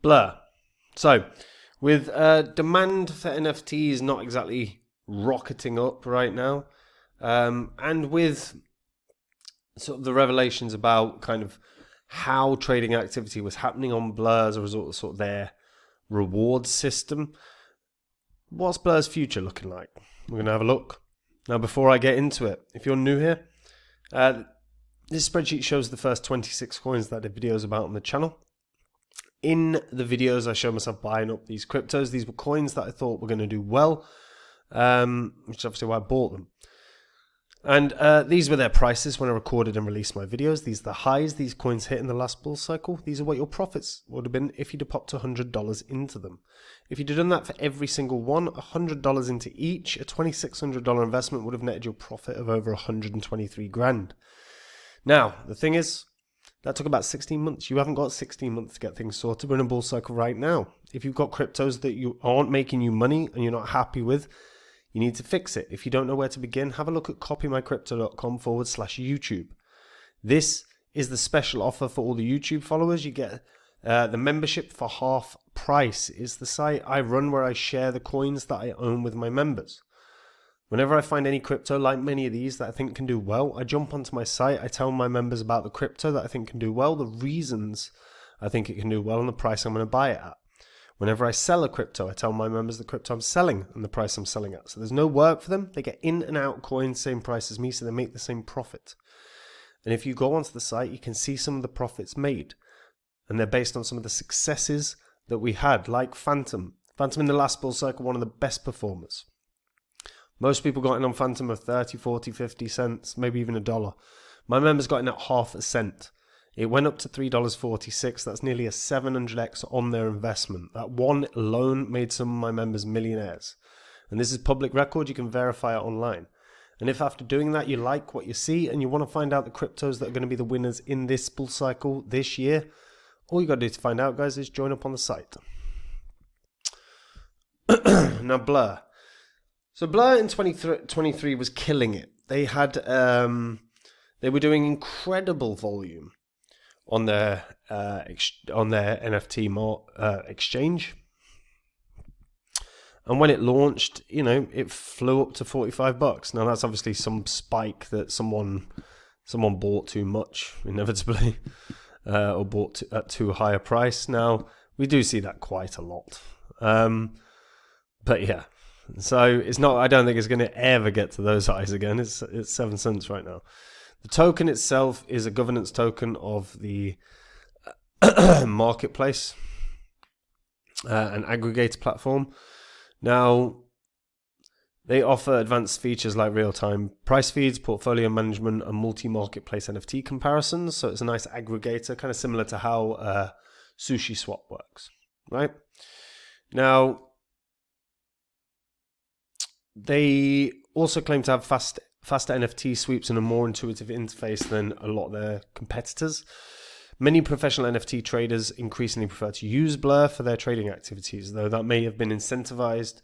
Blur. So, with demand for NFTs not exactly rocketing up right now, and with sort of the revelations about kind of how trading activity was happening on Blur as a result of sort of their reward system, what's Blur's future looking like? We're going to have a look. Now, before I get into it, if you're new here, this spreadsheet shows the first 26 coins that I did videos about on the channel. In the videos, I showed myself buying up these cryptos. These were coins that I thought were going to do well, which is obviously why I bought them. And these were their prices when I recorded and released my videos. These are the highs these coins hit in the last bull cycle. These are what your profits would have been if you'd have popped $100 into them. If you'd have done that for every single one, $100 into each, a $2,600 investment would have netted your profit of over 123 grand. Now, the thing is, that took about 16 months. You haven't got 16 months to get things sorted. We're in a bull cycle right now. If you've got cryptos that you aren't making you money and you're not happy with, you need to fix it. If you don't know where to begin, have a look at copymycrypto.com/YouTube. This is the special offer for all the YouTube followers. You get the membership for half price. It's the site I run where I share the coins that I own with my members. Whenever I find any crypto like many of these that I think can do well, I jump onto my site. I tell my members about the crypto that I think can do well, the reasons I think it can do well, and the price I'm going to buy it at. Whenever I sell a crypto, I tell my members the crypto I'm selling and the price I'm selling at. So there's no work for them. They get in and out coins, same price as me, so they make the same profit. And if you go onto the site, you can see some of the profits made. And they're based on some of the successes that we had, like Phantom. Phantom in the last bull cycle, one of the best performers. Most people got in on Phantom of 30, 40, 50 cents, maybe even $1. My members got in at half a cent. It went up to $3.46. That's nearly a 700x on their investment. That one alone made some of my members millionaires. And this is public record. You can verify it online. And if after doing that you like what you see and you want to find out the cryptos that are going to be the winners in this bull cycle this year, all you got to do to find out, guys, is join up on the site. Now, Blur. So Blur in 2023 was killing it. They had, they were doing incredible volume on their NFT exchange. And when it launched, you know, it flew up to $45. Now that's obviously some spike that someone bought too much, inevitably, or bought at too high a price. Now we do see that quite a lot, but yeah. So it's not. I don't think it's going to ever get to those highs again. It's 7 cents right now. The token itself is a governance token of the marketplace, an aggregator platform. Now, they offer advanced features like real-time price feeds, portfolio management, and multi-marketplace NFT comparisons. So it's a nice aggregator, kind of similar to how SushiSwap works, right? Now, they also claim to have faster NFT sweeps and a more intuitive interface than a lot of their competitors. Many professional NFT traders increasingly prefer to use Blur for their trading activities, though that may have been incentivized.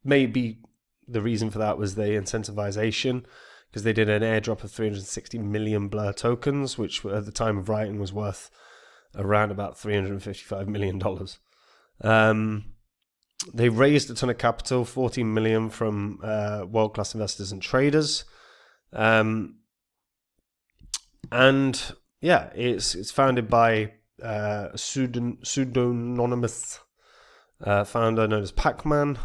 Maybe the reason for that was the incentivization, because they did an airdrop of 360 million Blur tokens, which at the time of writing was worth around about $355 million. They raised a ton of capital, 14 million from world-class investors and traders. And yeah, it's founded by a pseudonymous founder known as Pac-Man,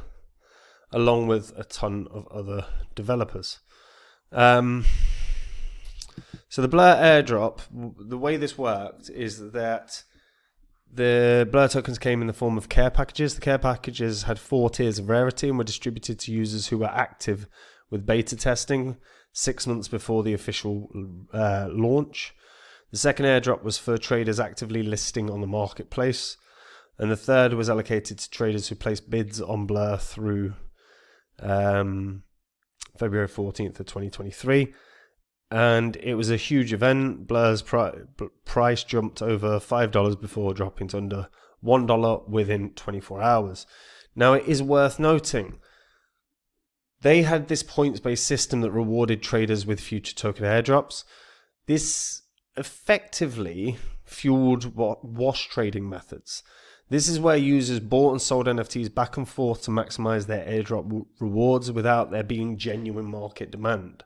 along with a ton of other developers. So the Blur airdrop, the way this worked is that the Blur tokens came in the form of care packages. The care packages had 4 tiers of rarity and were distributed to users who were active with beta testing 6 months before the official launch. The second airdrop was for traders actively listing on the marketplace. And the third was allocated to traders who placed bids on Blur through February 14th of 2023. And it was a huge event. Blur's price jumped over $5 before dropping to under $1 within 24 hours. Now, it is worth noting, they had this points-based system that rewarded traders with future token airdrops. This effectively fueled wash trading methods. This is where users bought and sold NFTs back and forth to maximize their airdrop rewards without there being genuine market demand.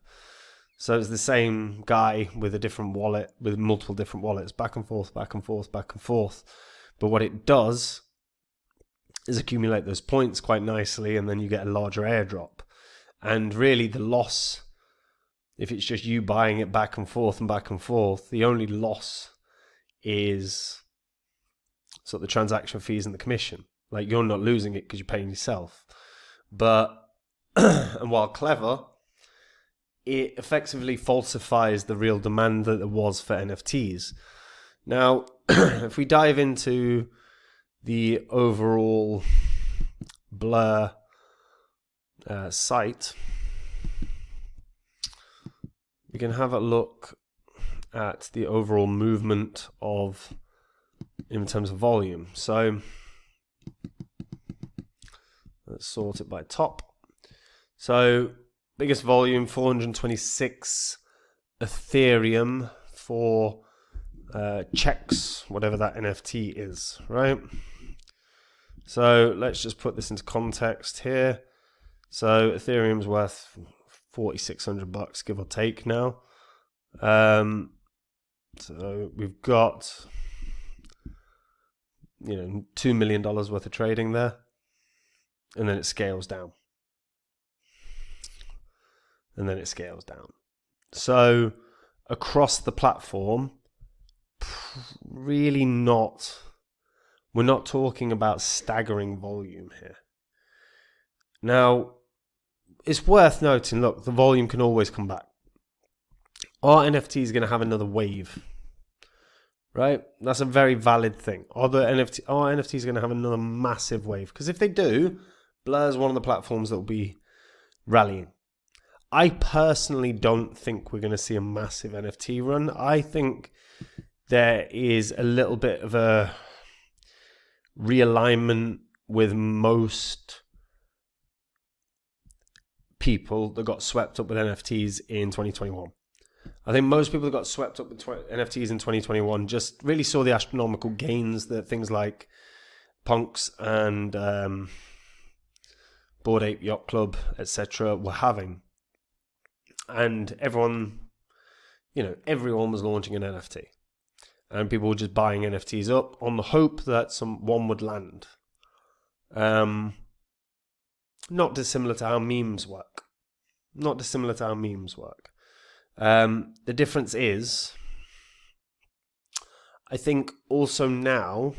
So it's the same guy with a different wallet, with multiple different wallets, back and forth, back and forth, back and forth. But what it does is accumulate those points quite nicely, and then you get a larger airdrop. And really the loss, if it's just you buying it back and forth, the only loss is sort of the transaction fees and the commission. Like, you're not losing it because you're paying yourself. But, and while clever, it effectively falsifies the real demand that there was for NFTs. Now, if we dive into the overall Blur site, we can have a look at the overall movement of, in terms of volume. So let's sort it by top. So biggest volume, 426 Ethereum for checks, whatever that NFT is, right? So let's just put this into context here. So Ethereum's worth $4,600, give or take now. So we've got, $2 million worth of trading there, and then it scales down. So across the platform, really we're not talking about staggering volume here. Now, it's worth noting, look, the volume can always come back. Our NFT is going to have another wave, right? That's a very valid thing. Our NFT is going to have another massive wave, because if they do, Blur is one of the platforms that will be rallying. I personally don't think we're going to see a massive NFT run. I think there is a little bit of a realignment with most people that got swept up with NFTs in 2021. I think most people that got swept up with NFTs in 2021 just really saw the astronomical gains that things like Punks and Bored Ape Yacht Club, etc. were having. And everyone was launching an NFT. And people were just buying NFTs up on the hope that one would land. Not dissimilar to how memes work. The difference is, I think also now,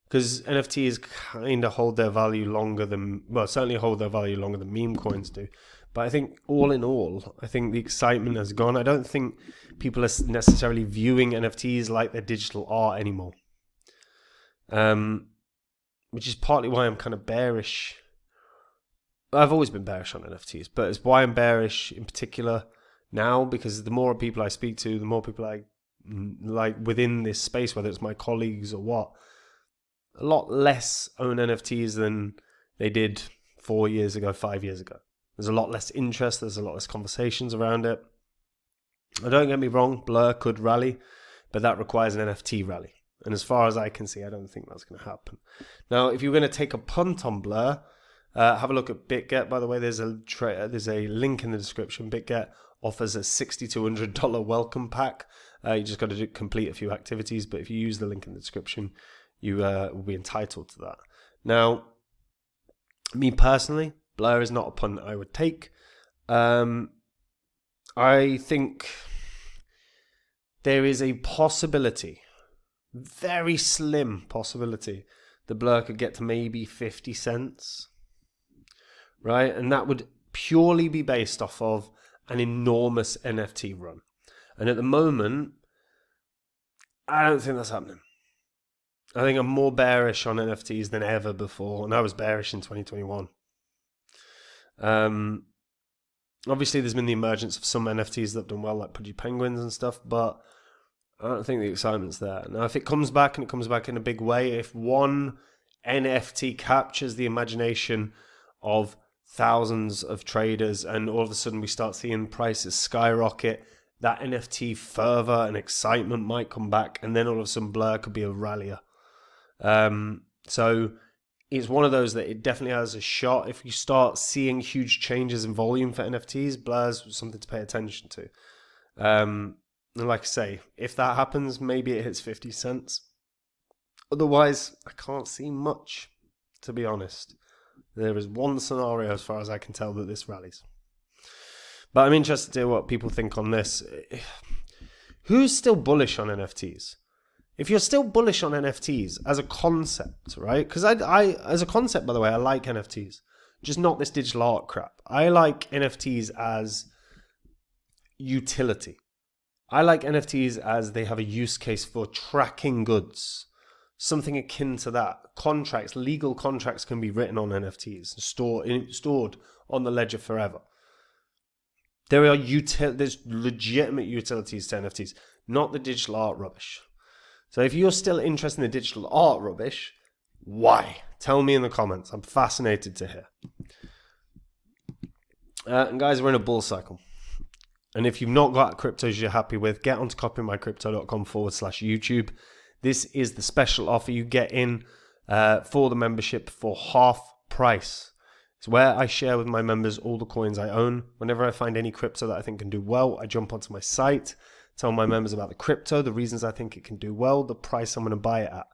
because NFTs kind of hold their value longer than, certainly hold their value longer than meme coins do. But I think all in all, I think the excitement has gone. I don't think people are necessarily viewing NFTs like they're digital art anymore. Which is partly why I'm kind of bearish. I've always been bearish on NFTs, but it's why I'm bearish in particular now, because the more people I speak to, the more people I like within this space, whether it's my colleagues or what, a lot less own NFTs than they did 4 years ago, 5 years ago. There's a lot less interest. There's a lot less conversations around it. Now, don't get me wrong, Blur could rally, but that requires an NFT rally. And as far as I can see, I don't think that's going to happen. Now, if you're going to take a punt on Blur, have a look at BitGet. By the way, there's a link in the description. BitGet offers a $6,200 welcome pack. You just got to complete a few activities, but if you use the link in the description, you will be entitled to that. Now, me personally, Blur is not a punt I would take. I think there is a possibility, very slim possibility, the Blur could get to maybe 50 cents, right? And that would purely be based off of an enormous NFT run. And at the moment, I don't think that's happening. I think I'm more bearish on NFTs than ever before, and I was bearish in 2021. Obviously, there's been the emergence of some NFTs that have done well, like Pudgy Penguins and stuff, but I don't think the excitement's there. Now, if it comes back, and it comes back in a big way, if one NFT captures the imagination of thousands of traders and all of a sudden we start seeing prices skyrocket, that NFT fervor and excitement might come back, and then all of a sudden Blur could be a rallier. So it's one of those that it definitely has a shot. If you start seeing huge changes in volume for NFTs, Blur's something to pay attention to. And like I say, if that happens, maybe it hits 50 cents. Otherwise, I can't see much, to be honest. There is one scenario, as far as I can tell, that this rallies. But I'm interested to hear what people think on this. Who's still bullish on NFTs? If you're still bullish on NFTs as a concept, right? Because I, as a concept, by the way, I like NFTs. Just not this digital art crap. I like NFTs as utility. I like NFTs as they have a use case for tracking goods. Something akin to that. Contracts, legal contracts can be written on NFTs, stored on the ledger forever. There's legitimate utilities to NFTs, not the digital art rubbish. So if you're still interested in the digital art rubbish, why? Tell me in the comments. I'm fascinated to hear. And guys, we're in a bull cycle. And if you've not got cryptos you're happy with, get onto copymycrypto.com/YouTube. This is the special offer you get in for the membership for half price. It's where I share with my members all the coins I own. Whenever I find any crypto that I think can do well, I jump onto my site, tell my members about the crypto, the reasons I think it can do well, the price I'm going to buy it at.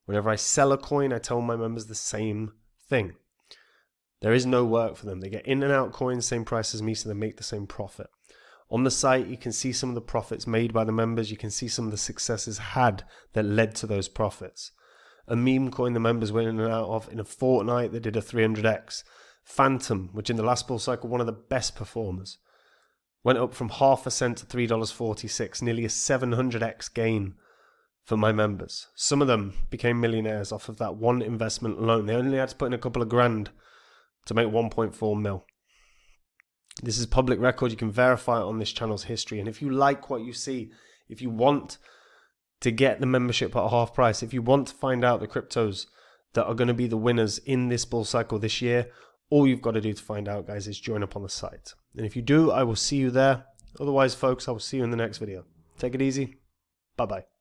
Whenever I sell a coin, I tell my members the same thing. There is no work for them. They get in and out coins, same price as me, so they make the same profit. On the site, you can see some of the profits made by the members. You can see some of the successes had that led to those profits. A meme coin the members went in and out of in a fortnight, they did a 300x. Phantom, which in the last bull cycle, one of the best performers, went up from 0.5 cent to $3.46, nearly a 700x gain for my members. Some of them became millionaires off of that one investment alone. They only had to put in a couple of grand to make 1.4 mil. This is public record. You can verify it on this channel's history. And if you like what you see, if you want to get the membership at half price, if you want to find out the cryptos that are going to be the winners in this bull cycle this year, all you've got to do to find out, guys, is join up on the site. And if you do, I will see you there. Otherwise, folks, I will see you in the next video. Take it easy. Bye-bye.